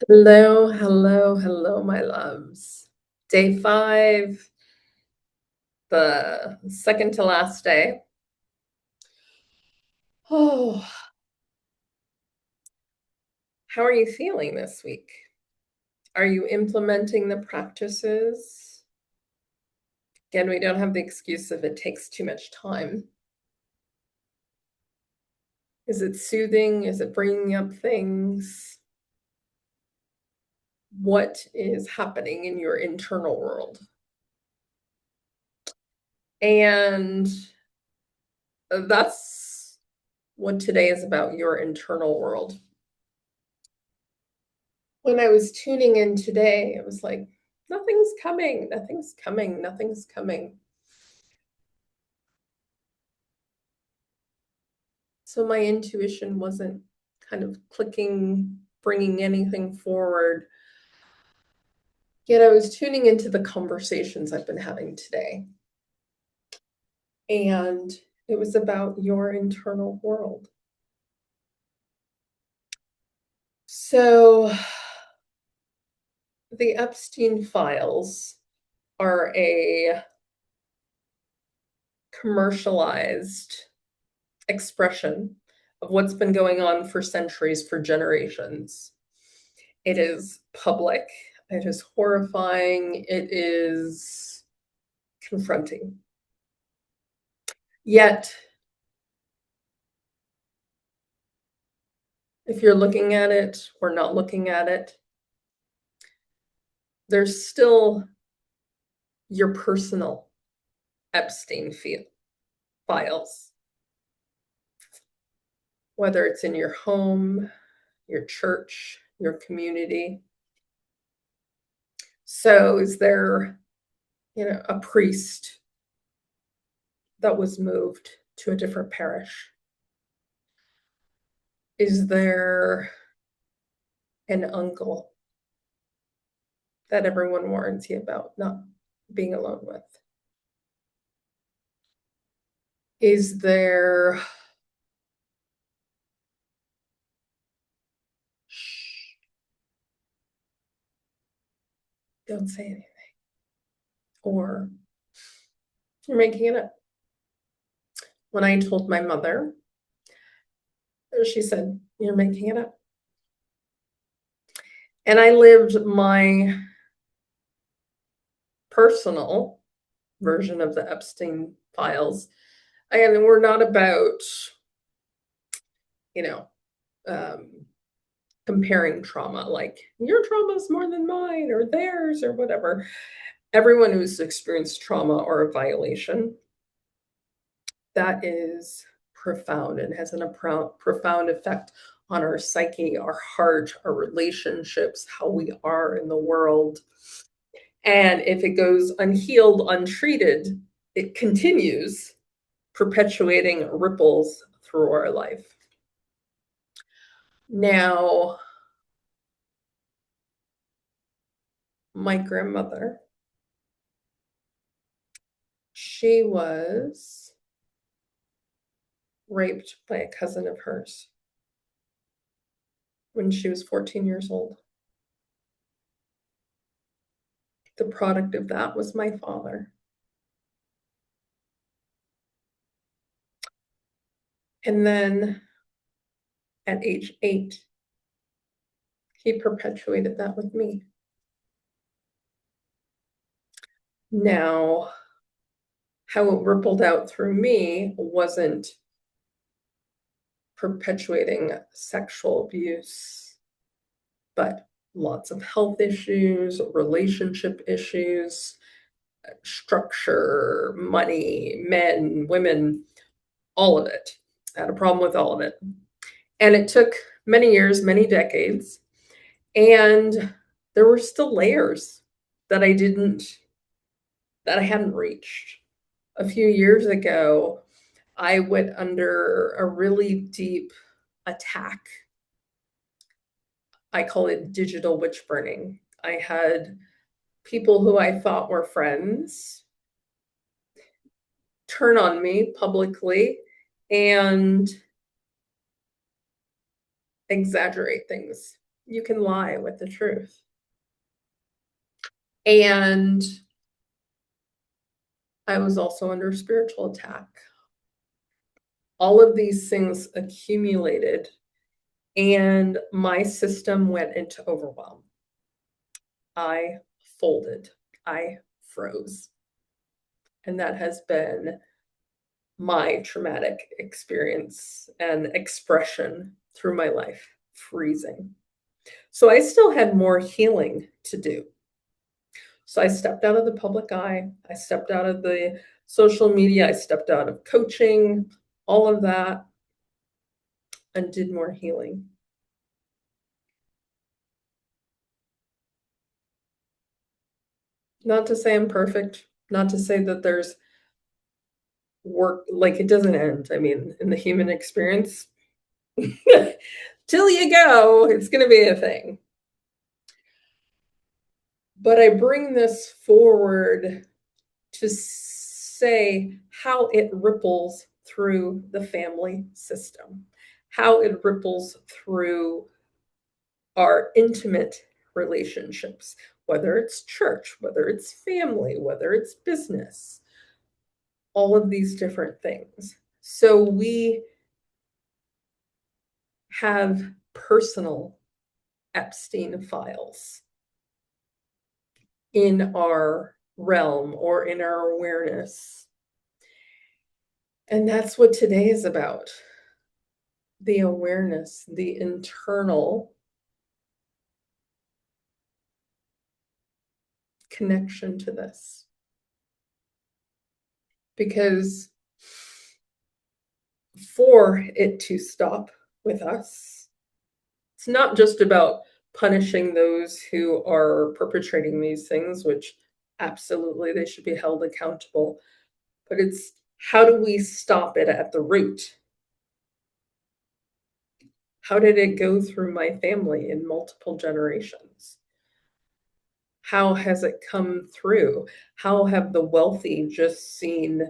Hello, hello, hello, my loves. Day 5, the second to last day. Oh, how are you feeling this week? Are you implementing the practices? Again, we don't have the excuse if it takes too much time. Is it soothing? Is it bringing up things? What is happening in your internal world? And that's what today is about, your internal world. When I was tuning in today, it was like, nothing's coming, nothing's coming, nothing's coming. So my intuition wasn't kind of clicking, bringing anything forward. Yet I was tuning into the conversations I've been having today. And it was about your internal world. So the Epstein files are a commercialized expression of what's been going on for centuries, for generations. It is public, it is horrifying, it is confronting. Yet, if you're looking at it or not looking at it, there's still your personal Epstein files, whether it's in your home, your church, your community. So, is there, a priest that was moved to a different parish? Is there an uncle that everyone warns you about not being alone with? Is there shh, don't say anything. Or you're making it up. When I told my mother, she said, you're making it up. And I lived my personal version of the Epstein files. And we're not about, you know, um, comparing trauma, like your trauma is more than mine or theirs or whatever. Everyone who's experienced trauma or a violation, that is profound and has a profound effect on our psyche, our heart, our relationships, how we are in the world. And if it goes unhealed, untreated, it continues perpetuating ripples through our life. Now, my grandmother, she was raped by a cousin of hers when she was 14 years old. The product of that was my father. And then at age 8, he perpetuated that with me. Now, how it rippled out through me wasn't perpetuating sexual abuse, but lots of health issues, relationship issues, structure, money, men, women, all of it. I had a problem with all of it. And it took many years, many decades. And there were still layers that that I hadn't reached. A few years ago, I went under a really deep attack. I call it digital witch burning. I had people who I thought were friends turn on me publicly and exaggerate things. You can lie with the truth. And I was also under spiritual attack. All of these things accumulated, and my system went into overwhelm. I folded, I froze. And that has been my traumatic experience and expression through my life, freezing. So I still had more healing to do. So I stepped out of the public eye, I stepped out of the social media, I stepped out of coaching, all of that, and did more healing. Not to say I'm perfect, not to say that there's work, like it doesn't end. I mean, in the human experience, till you go, it's going to be a thing. But I bring this forward to say how it ripples through the family system, how it ripples through our intimate relationships, whether it's church, whether it's family, whether it's business, all of these different things. So we have personal Epstein files in our realm or in our awareness. And that's what today is about, the awareness, the internal connection to this. Because for it to stop with us, it's not just about punishing those who are perpetrating these things, which absolutely they should be held accountable, but it's how do we stop it at the root? How did it go through my family in multiple generations? How has it come through? How have the wealthy just seen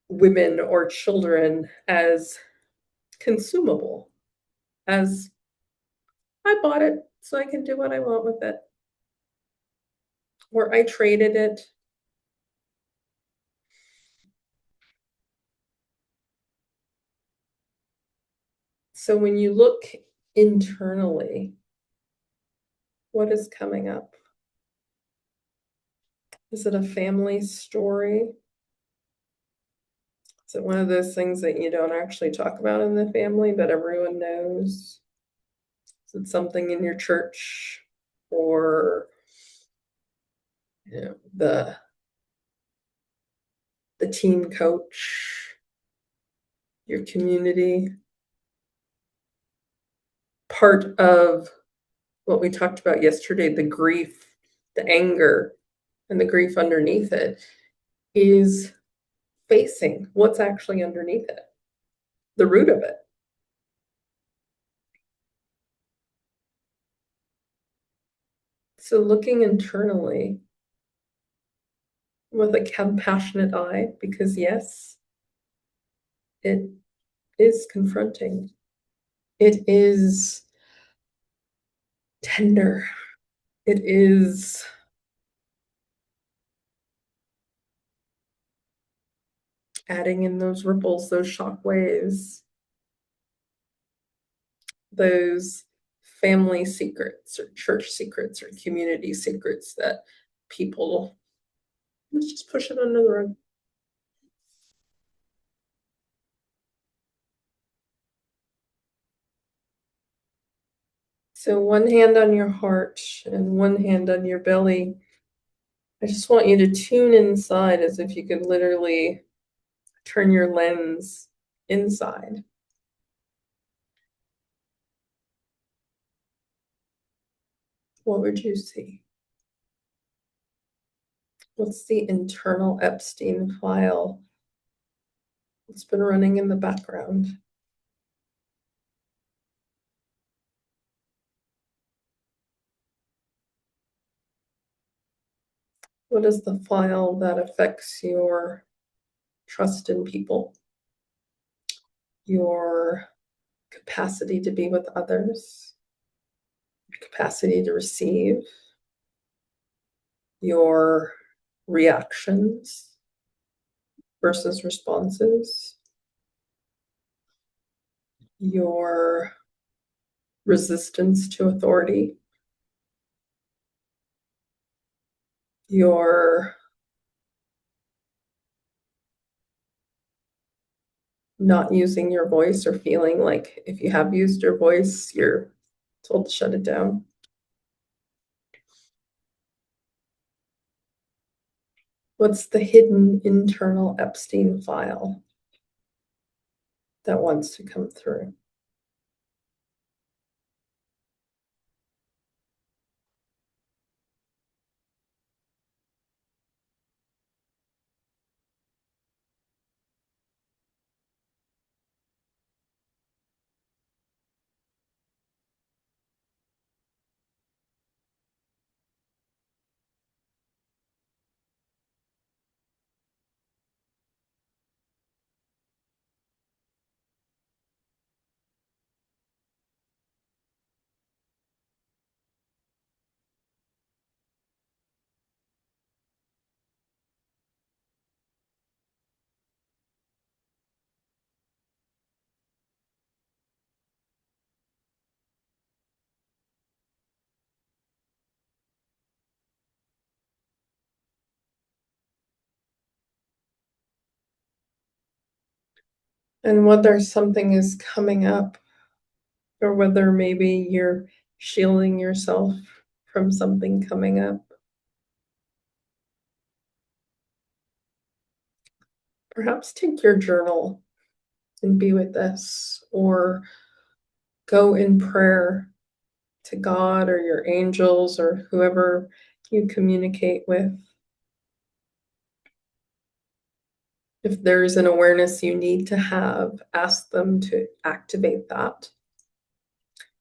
women or children as consumable, as I bought it so I can do what I want with it, or I traded it? So when you look internally, what is coming up? Is it a family story? Is it one of those things that you don't actually talk about in the family, but everyone knows? Is it something in your church or the team coach, your community? Part of what we talked about yesterday, the grief, the anger, and the grief underneath it is facing what's actually underneath it, the root of it. So looking internally with a compassionate eye, because yes, it is confronting. It is tender. It is adding in those ripples, those shock waves, those family secrets or church secrets or community secrets that people, let's just push it under the rug. So one hand on your heart and one hand on your belly. I just want you to tune inside as if you could literally turn your lens inside. What would you see? What's the internal Epstein file that's been running in the background? What is the file that affects your trust in people, your capacity to be with others, capacity to receive, your reactions versus responses, your resistance to authority, your not using your voice or feeling like if you have used your voice, you're told to shut it down. What's the hidden internal Epstein file that wants to come through? And whether something is coming up or whether maybe you're shielding yourself from something coming up. Perhaps take your journal and be with this, or go in prayer to God or your angels or whoever you communicate with. If there's an awareness you need to have, ask them to activate that.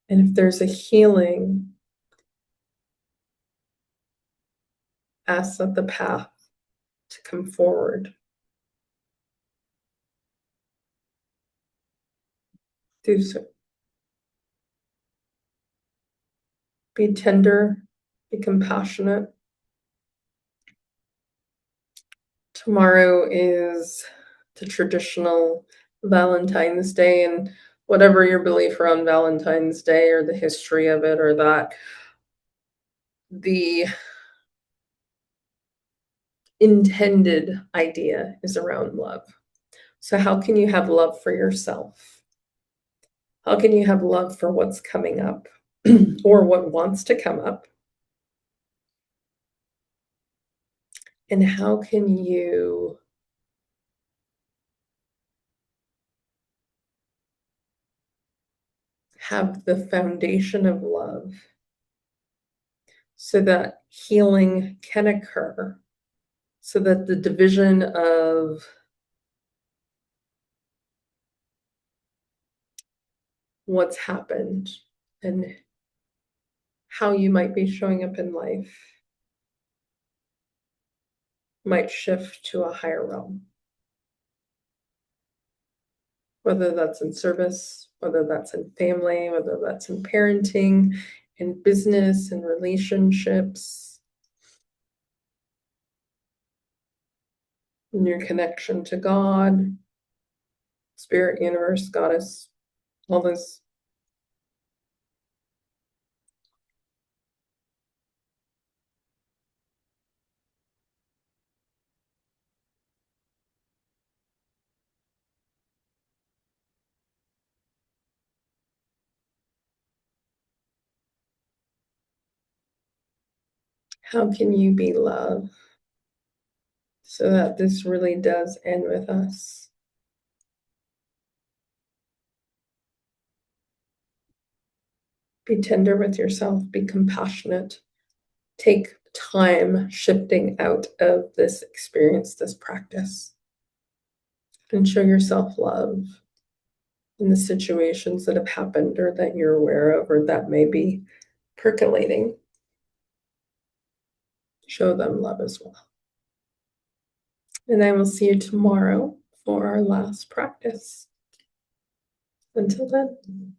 And if there's a healing, ask that the path to come forward. Do so. Be tender, be compassionate. Tomorrow is the traditional Valentine's Day, and whatever your belief around Valentine's Day or the history of it or that, the intended idea is around love. So how can you have love for yourself? How can you have love for what's coming up or what wants to come up? And how can you have the foundation of love so that healing can occur, so that the division of what's happened and how you might be showing up in life might shift to a higher realm. Whether that's in service, whether that's in family, whether that's in parenting, in business, in relationships, in your connection to God, spirit, universe, goddess, all this. How can you be love so that this really does end with us? Be tender with yourself, be compassionate. Take time shifting out of this experience, this practice, and show yourself love in the situations that have happened or that you're aware of or that may be percolating. Show them love as well. And I will see you tomorrow for our last practice. Until then.